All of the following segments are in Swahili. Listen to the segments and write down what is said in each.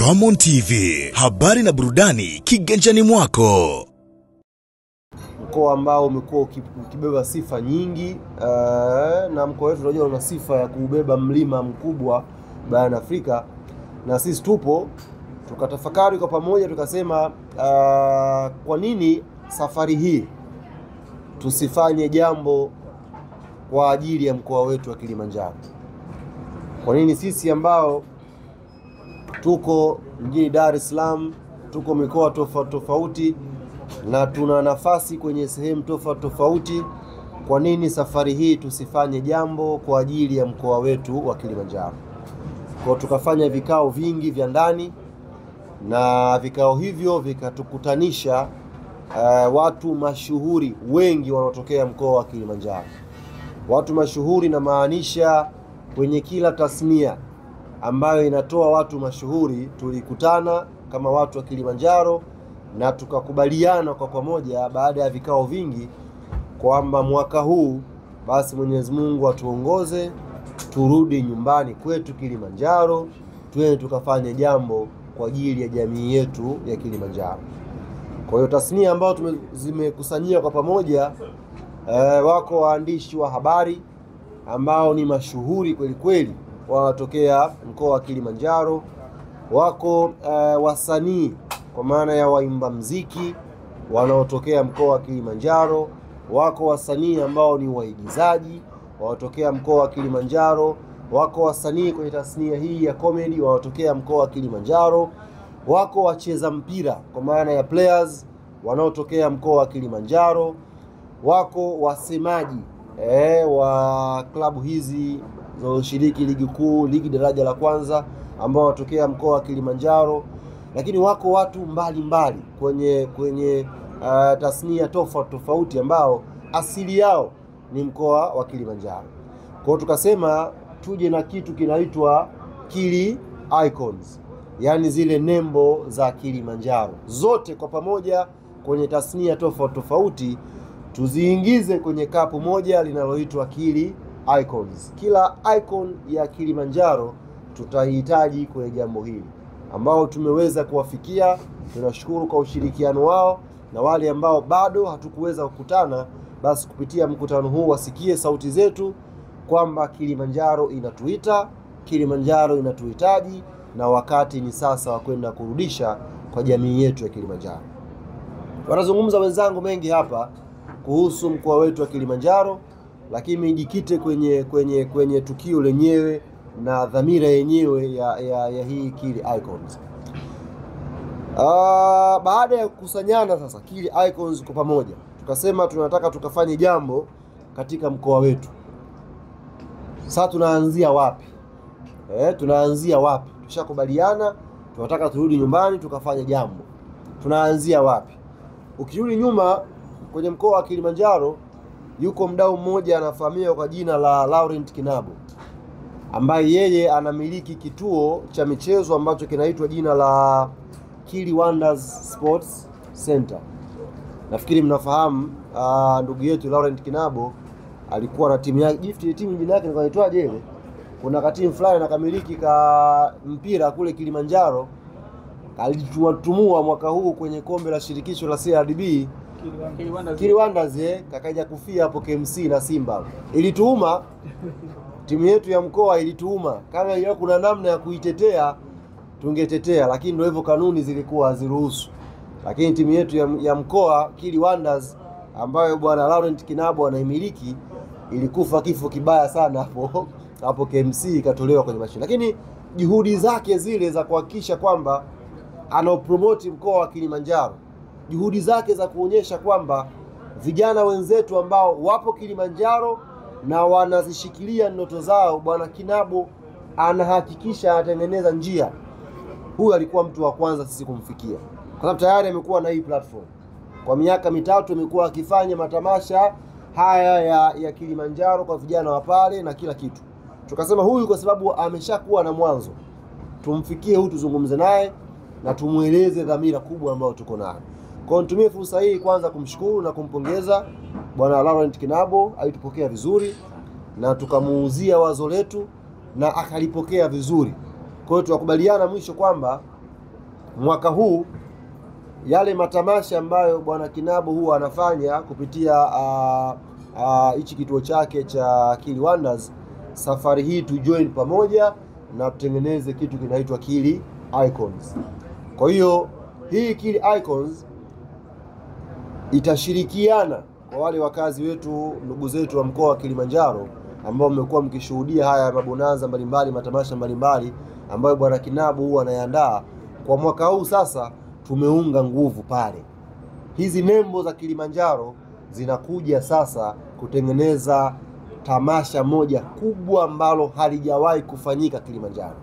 Ramon TV, habari na burudani kiganjani mwako. Mkoa ambao umekuwa ukibeba sifa nyingi, na mkoa wetu unajua una sifa ya kubeba mlima mkubwa barani Afrika, na sisi tupo tukatafakari kwa pamoja tukasema, kwa nini safari hii tusifanye jambo kwa ajili ya mkoa wetu wa Kilimanjaro? Kwa nini sisi ambao tuko mjini Dar es Salaam, tuko mikoa tofauti na tuna nafasi kwenye sehemu tofauti, kwa nini safari hii tusifanye jambo kwa ajili ya mkoa wetu wa Kilimanjaro? Kwa tukafanya vikao vingi vya ndani, na vikao hivyo vikatukutanisha watu mashuhuri wengi wanaotokea mkoa wa Kilimanjaro. Watu mashuhuri na maanisha kwenye kila tasnia ambayo inatoa watu mashuhuri, tulikutana kama watu wa Kilimanjaro na tukakubaliana kwa pamoja baada ya vikao vingi kwamba mwaka huu basi Mwenyezi Mungu atuongoze, turudi nyumbani kwetu Kilimanjaro, tuende tukafanye jambo kwa ajili ya jamii yetu ya Kilimanjaro. Kwa hiyo tasnia ambayo zimekusanyia kwa pamoja, wako waandishi wa habari ambao ni mashuhuri kweli kweli wanatokea mkoa wa Kilimanjaro, wako wasanii kwa maana ya waimba mziki wanaotokea mkoa wa Kilimanjaro, wako wasanii ambao ni waigizaji wanatokea mkoa wa Kilimanjaro, wako wasanii kwenye tasnia hii ya comedy wanatokea mkoa wa Kilimanjaro, wako wacheza mpira kwa maana ya players wanaotokea mkoa wa Kilimanjaro, wako wasemaji wa klabu hizi zinazoshiriki ligi kuu, ligi daraja la kwanza ambao wanatokea mkoa wa Kilimanjaro, lakini wako watu mbalimbali kwenye tasnia tofauti ambao asili yao ni mkoa wa Kilimanjaro. Kwa hiyo tukasema tuje na kitu kinaitwa Kili Icons, yani zile nembo za Kilimanjaro zote kwa pamoja kwenye tasnia tofauti tuziingize kwenye kapu moja linaloitwa Kili Icons. Kila icon ya Kilimanjaro tutahitaji kwenye jambo hili, ambao tumeweza kuwafikia. Tunashukuru kwa ushirikiano wao, na wale ambao bado hatukuweza kukutana, basi kupitia mkutano huu wasikie sauti zetu kwamba Kilimanjaro inatuita, Kilimanjaro inatuhitaji, na wakati ni sasa wa kwenda kurudisha kwa jamii yetu ya Kilimanjaro. Wanazungumza wenzangu mengi hapa kuhusu mkoa wetu wa Kilimanjaro, lakini nijikite kwenye tukio lenyewe na dhamira yenyewe ya hii Kili Icons. Baada ya kukusanyana sasa Kili Icons kwa pamoja, tukasema tunataka tukafanye jambo katika mkoa wetu. Sasa tunaanzia wapi? Tunaanzia wapi? Tushakubaliana tunataka turudi nyumbani tukafanye jambo. Tunaanzia wapi? Ukirudi nyuma kwenye mkoa wa Kilimanjaro, yuko mdau mmoja anafahamika kwa jina la Laurent Kinabo, ambaye yeye anamiliki kituo cha michezo ambacho kinaitwa jina la Kili Wonders Sports Center. Nafikiri mnafahamu ndugu yetu Laurent Kinabo alikuwa na timu yake, timu jina yake inaitwaje ile? Kuna katimu fulani anakamiliki ka mpira kule Kilimanjaro, alitumua mwaka huu kwenye kombe la shirikisho la CRDB. Kili Wonders kakaja kufia hapo KMC na Simba. Ilituuma timu yetu ya mkoa, ilituuma. Kama ilikuwa kuna namna ya kuitetea tungetetea, lakini ndio hivyo kanuni zilikuwa haziruhusu. Lakini timu yetu ya mkoa Kili Wonders ambayo bwana Laurent Kinabo anaimiliki ilikufa kifo kibaya sana hapo KMC, ikatolewa kwenye mashindano. Lakini juhudi zake zile za kuhakikisha kwamba anaopromote mkoa wa Kilimanjaro, juhudi zake za kuonyesha kwamba vijana wenzetu ambao wapo Kilimanjaro na wanazishikilia ndoto zao, bwana Kinabo anahakikisha anatengeneza njia. Huyu alikuwa mtu wa kwanza sisi kumfikia, kwa sababu tayari amekuwa na hii platform kwa miaka mitatu, amekuwa akifanya matamasha haya ya Kilimanjaro kwa vijana wa pale na kila kitu. Tukasema huyu kwa sababu ameshakuwa na mwanzo, tumfikie huyu, tuzungumze naye na tumueleze dhamira kubwa ambayo tuko nayo. Kwa nitumie fursa hii kwanza kumshukuru na kumpongeza bwana Laurent Kinabo, alitupokea vizuri na tukamuuzia wazo letu, na akalipokea vizuri. Kwa hiyo tunakubaliana mwisho kwamba mwaka huu yale matamasha ambayo bwana Kinabo huwa anafanya kupitia hichi kituo chake cha Akili Wonders, safari hii tujoin pamoja na tutengeneze kitu kinaitwa Kili Icons. Kwa hiyo hii Kili Icons itashirikiana kwa wale wakazi wetu, ndugu zetu wa mkoa wa Kilimanjaro ambao mmekuwa mkishuhudia haya mabonanza mbalimbali, matamasha mbalimbali ambayo bwana Kinabo huwa anayandaa. Kwa mwaka huu sasa tumeunga nguvu pale. Hizi nembo za Kilimanjaro zinakuja sasa kutengeneza tamasha moja kubwa ambalo halijawahi kufanyika Kilimanjaro.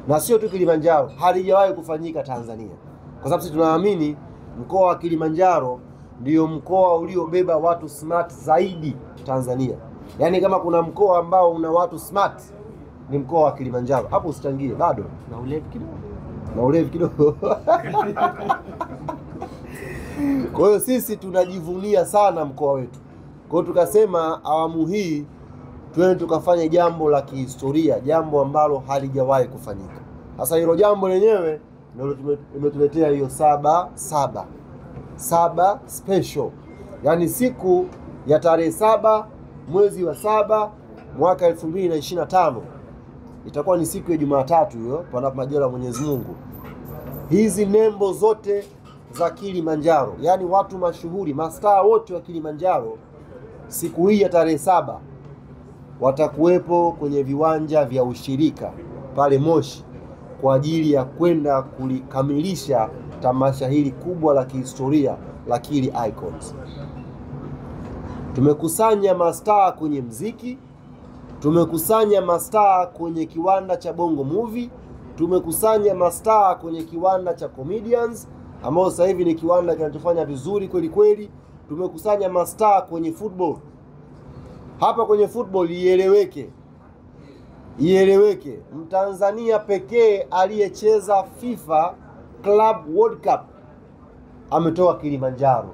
Na sio tu Kilimanjaro, halijawahi kufanyika Tanzania. Kwa sababu sisi tunaamini mkoa wa Kilimanjaro ndio mkoa uliobeba watu smart zaidi Tanzania. Yaani kama kuna mkoa ambao una watu smart ni mkoa wa Kilimanjaro. Hapo usichangie bado. Na ulevi kidogo. Na ulevi kidogo. Kwa hiyo sisi tunajivunia sana mkoa wetu. Kwa hiyo tukasema awamu hii twende tukafanye jambo la kihistoria, jambo ambalo halijawahi kufanyika. Sasa hilo jambo lenyewe ndio limetuletea hiyo 7 special. Yaani siku ya tarehe 7 mwezi wa 7 mwaka 2025 itakuwa ni siku ya Jumatatu hiyo, panapo majaliwa Mwenyezi Mungu. Hizi nembo zote za Kilimanjaro, yani watu mashuhuri, mastaa wote wa Kilimanjaro, siku hii ya tarehe 7 watakuwepo kwenye viwanja vya ushirika pale Moshi kwa ajili ya kwenda kulikamilisha tamasha hili kubwa la kihistoria la Kili Icons. Tumekusanya mastaa kwenye mziki, tumekusanya mastaa kwenye kiwanda cha Bongo Movie, tumekusanya mastaa kwenye kiwanda cha comedians ambao sasa hivi ni kiwanda kinachofanya vizuri kweli kweli. Tumekusanya mastaa kwenye football. Hapa kwenye football ieleweke, Mtanzania pekee aliyecheza FIFA Club World Cup ametoa Kilimanjaro.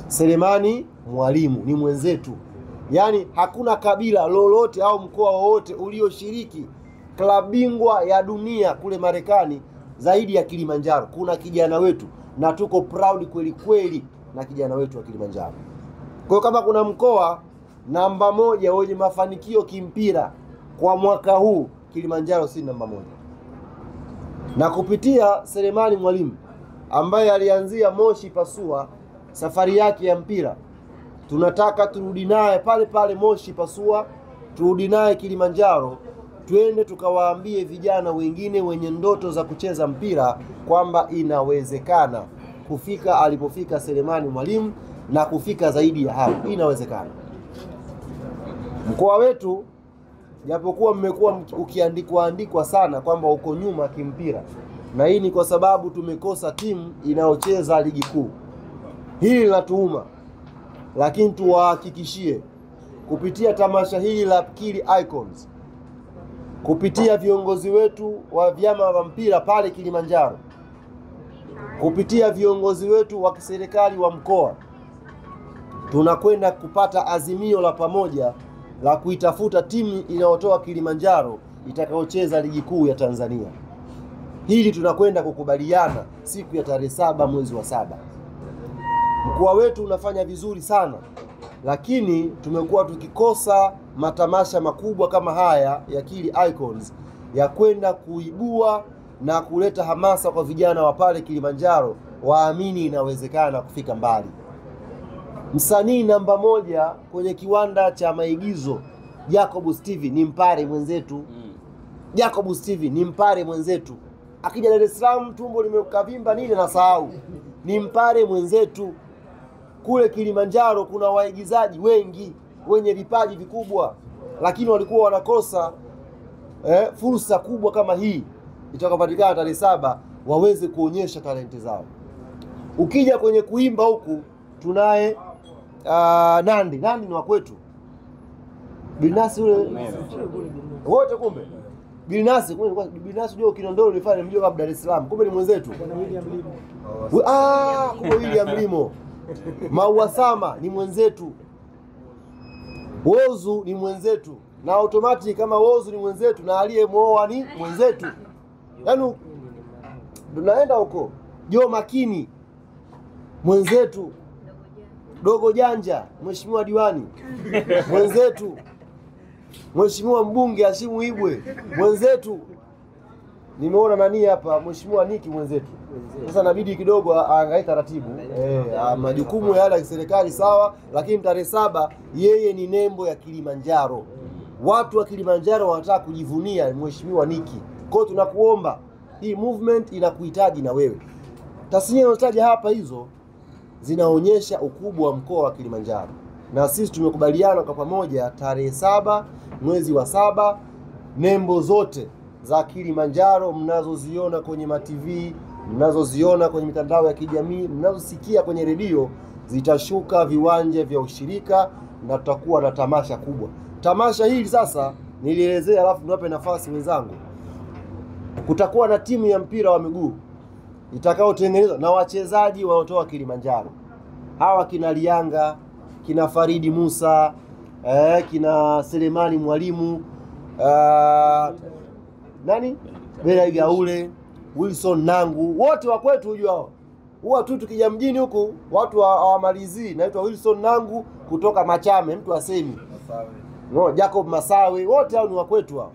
Selemani Mwalimu ni mwenzetu. Yaani hakuna kabila lolote au mkoa wowote ulioshiriki klabu bingwa ya dunia kule Marekani zaidi ya Kilimanjaro. Kuna kijana wetu na tuko proud kweli kweli na kijana wetu wa Kilimanjaro. Kwa hiyo kama kuna mkoa namba 1 wenye mafanikio kimpira kwa mwaka huu, Kilimanjaro si namba 1. Na kupitia Selemani Mwalimu ambaye alianzia Moshi Pasua safari yake ya mpira, tunataka turudi naye pale pale Moshi Pasua, turudi naye Kilimanjaro, twende tukawaambie vijana wengine wenye ndoto za kucheza mpira kwamba inawezekana kufika alipofika Selemani Mwalimu na kufika zaidi ya hapo. Inawezekana. Mkoa wetu japokuwa mmekuwa ukiandikwa sana kwamba uko nyuma kimpira, na hii ni kwa sababu tumekosa timu inayocheza ligi kuu. Hili linatuuma, lakini tuwahakikishie kupitia tamasha hili la Kili Icons, kupitia viongozi wetu wa vyama vya mpira pale Kilimanjaro, kupitia viongozi wetu wa kiserikali wa mkoa, tunakwenda kupata azimio la pamoja la kuitafuta timu inayotoa Kilimanjaro itakayocheza ligi kuu ya Tanzania. Hili tunakwenda kukubaliana siku ya tarehe 7 mwezi wa 7. Mkoa wetu unafanya vizuri sana, lakini tumekuwa tukikosa matamasha makubwa kama haya ya Kili Icons ya kwenda kuibua na kuleta hamasa kwa vijana wa pale Kilimanjaro waamini inawezekana kufika mbali. Msanii namba 1 kwenye kiwanda cha maigizo Jacob Steve ni Mpare mwenzetu. Jacob Steve ni Mpare mwenzetu. Akija Dar es Salaam tumbo limekavimba nini na sahau. Ni Mpare mwenzetu. Kule Kilimanjaro kuna waigizaji wengi wenye vipaji vikubwa, lakini walikuwa wanakosa fursa kubwa kama hii itakayopatikana tarehe 7 waweze kuonyesha talenti zao. Ukija kwenye kuimba huku tunaye Nandi ni wa kwetu. Bilnasi yule wote kumbe. Bilnasi ndio Kinondoni nilifanya mjua kabla Dar es Salaam. Kumbe ni mwenzetu. Kumbe William Limo. Maua Sama ni mwenzetu. Wozu ni mwenzetu. na automatic kama Whozu ni mwenzetu na aliyemuoa ni mwenzetu. Yaani tunaenda huko. Jo Makini mwenzetu. Dogo Janja mheshimiwa diwani mwenzetu. Mheshimiwa mbunge Hashimu Ibwe mwenzetu. Nimeona nani hapa mheshimiwa Niki mwenzetu. Sasa inabidi kidogo aangalie taratibu. Majukumu yale ya serikali sawa, lakini tarehe 7 yeye ni nembo ya Kilimanjaro. Watu wa Kilimanjaro wanataka kujivunia mheshimiwa Niki. Kwa hiyo tunakuomba, hii movement inakuhitaji na wewe. Tasnia unazotaja hapa hizo zinaonyesha ukubwa wa mkoa wa Kilimanjaro. Na sisi tumekubaliana kwa pamoja tarehe 7 mwezi wa 7 nembo zote za Kilimanjaro mnazoziona kwenye ma-TV, mnazoziona kwenye mitandao ya kijamii, mnazosikia kwenye redio zitashuka viwanja vya ushirika na tutakuwa na tamasha kubwa. Tamasha hili sasa nilielezea, alafu niwape nafasi wenzangu. Kutakuwa na timu ya mpira wa miguu itakayotengenezwa na wachezaji wanaotoka Kilimanjaro. Hawa kina Lianga, kina Faridi Musa, kina Selemani Mwalimu, Bela Gaule, Wilson Nangu, wote wa kwetu hujua. Huwa tu tukija mjini huku watu hawamalizii. Naitwa Wilson Nangu kutoka Machame, mtu asemi. Jacob Masawe, wote hao ni wa kwetu hao.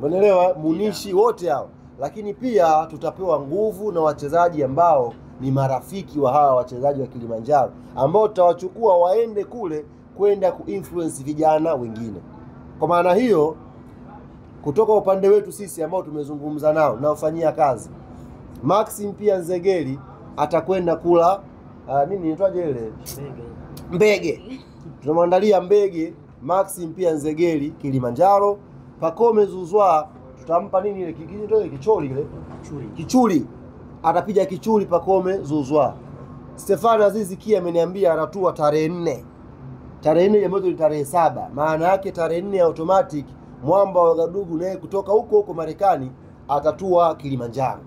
Umeelewa? Munishi, wote hao. Lakini pia tutapewa nguvu na wachezaji ambao ni marafiki wa hawa wachezaji wa Kilimanjaro, ambao tutawachukua waende kule kwenda kuinfluence vijana wengine. Kwa maana hiyo, kutoka upande wetu sisi ambao tumezungumza nao na ufanyia kazi, Maxim pia Nzegeli atakwenda kula inaitwaje ile? Mbege. Tunamwandalia mbege Maxim pia Nzegeli Kilimanjaro. Pacome Zouzoua tutampa ile kicholi ile? Kichuli. Atapiga kichuli Pacome Zouzoua. Stefano Azizi Ki ameniambia anatua tarehe 4. Tarehe 4 ambayo ni tarehe 7. Maana yake tarehe 4 automatic Mwamba wa Gadugu naye kutoka huko Marekani atatua Kilimanjaro.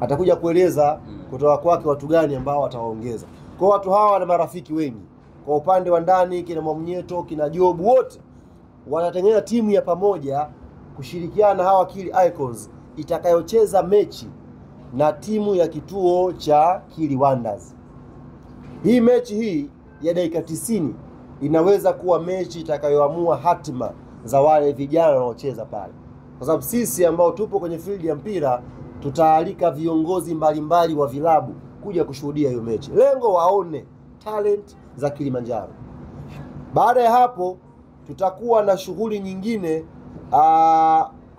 Atakuja kueleza kutoka kwake watu gani ambao watawaongeza. Kwa watu hawa wana marafiki wengi. Kwa upande wa ndani kina Mwamnyeto, kina Jobu, wote wanatengeneza timu ya pamoja kushirikiana na hawa Kili Icons itakayocheza mechi na timu ya kituo cha Kili Wonders. Hii mechi hii ya dakika 90 inaweza kuwa mechi itakayoamua hatima za wale vijana wanaocheza pale. Kwa sababu sisi ambao tupo kwenye field ya mpira tutaalika viongozi mbalimbali wa vilabu kuja kushuhudia hiyo mechi. Lengo waone talent za Kilimanjaro. Baada ya hapo tutakuwa na shughuli nyingine.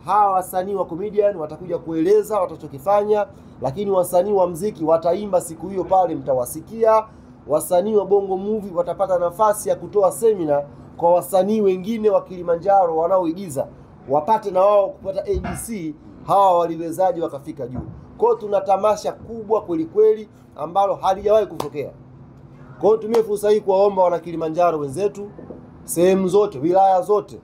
Hawa wasanii wa comedian watakuja kueleza watachokifanya, lakini wasanii wa muziki wataimba siku hiyo pale, mtawasikia. Wasanii wa Bongo Movie watapata nafasi ya kutoa seminar kwa wasanii wengine wa Kilimanjaro wanaoigiza, wapate na wao kupata ABC hawa waliwezaji wakafika juu. Kwa hiyo tuna tamasha kubwa kweli kweli ambalo halijawahi kutokea. Kwa hiyo tumie fursa hii kuwaomba wana Kilimanjaro wenzetu sehemu zote, wilaya zote,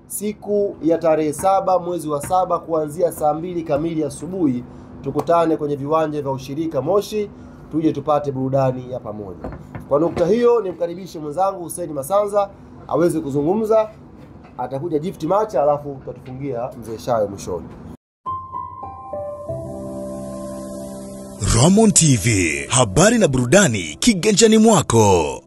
siku ya tarehe 7 mwezi wa 7 kuanzia saa 2 kamili asubuhi tukutane kwenye viwanja vya ushirika Moshi, tuje tupate burudani ya pamoja. Kwa nukta hiyo nimkaribishe mwenzangu Hussein Masanza aweze kuzungumza. Atakuja gift match alafu tutatufungia mzee Shayo mwishoni. Ramon TV, habari na burudani kiganjani mwako.